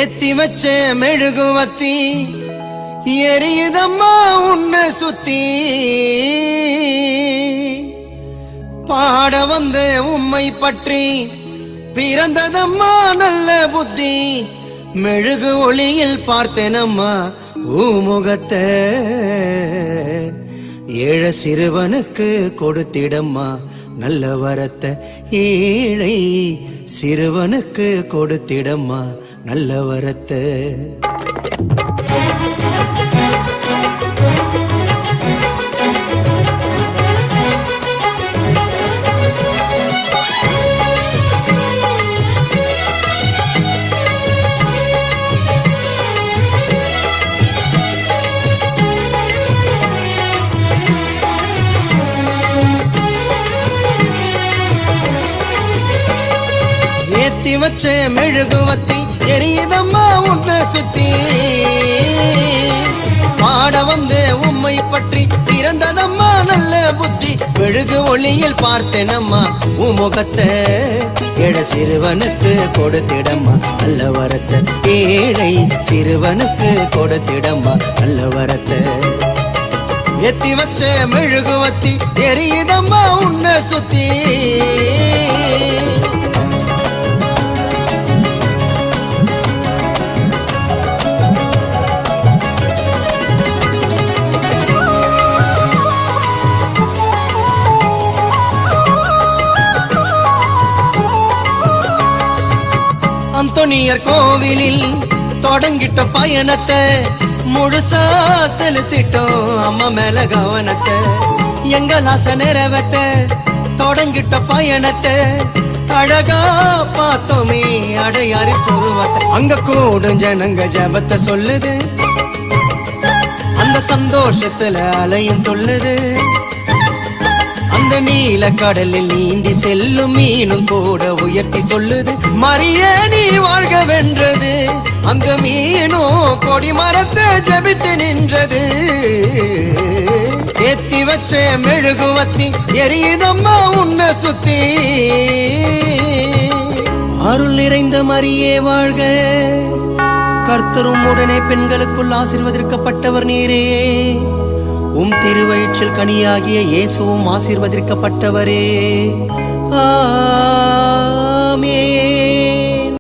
ஏத்தி வச்ச மெழுகுவத்தி எரியுதம்மா உன்னை சுத்தி பாட வந்த உம்மை பற்றி பிறந்ததம்மா நல்ல புத்தி மெழுகு ஒளியில் பார்த்தேனம்மா ஊமுகத்தை ஏழ சிறுவனுக்கு கொடுத்திடம்மா நல்ல வரத்தை ஏழை சிறுவனுக்கு கொடுத்திடம்மா நல்ல வரத்தை ஏத்தி வச்ச மெழுகுவத்தி எரியுதம்மா உன்னை சுத்தி பாட வந்து உம்மை பற்றி பிறந்ததம்மா நல்ல புத்தி மெழுகு ஒளியில் பார்த்தேனம்மா உமுகத்தை ஏழை சிறுவனுக்கு கொடுத்திடம்மா நல்ல வரத்தை ஏழை சிறுவனுக்கு கொடுத்திடம்மா நல்ல வரத்தை ஏத்தி வச்ச மெழுகுவத்தி எரியுதம்மா உன்னை சுத்தி அந்தோனியர் கோவிலில் தொடங்கிட்ட பயணத்தை முழுசா செலுத்திட்டோம் அம்மா மேல கவனத்தை எங்கள் ஆசை நிறைவேத்த தொடங்கிட்ட பயணத்தை அழகா பார்த்தோமே அடையாறு சொருவத்தை அங்க கூடும் ஜனங்க ஜபத்தை சொல்லுது அந்த சந்தோஷத்துல அலையும் தொல்லுது அந்த நீல கடலில் நீந்தி செல்லும் மீனும் கூட உயர்த்தி சொல்லுது மரியே நீ வாழ்க வென்றது அந்த மீனோ கொடி மரத்தை ஜபித்து நின்றது ஏத்தி வச்ச மெழுகுவத்தி எரியுதம்மா உன்னை சுத்தி அருள் நிறைந்த மரியே வாழ்க கர்த்தரும் உடனே பெண்களுக்குள் ஆசீர்வதிக்கப்பட்டவர் நீரே திருவயிற்றில் கனியாகிய இயேசுவும் ஆசீர்வதிக்கப்பட்டவரே ஆமென்.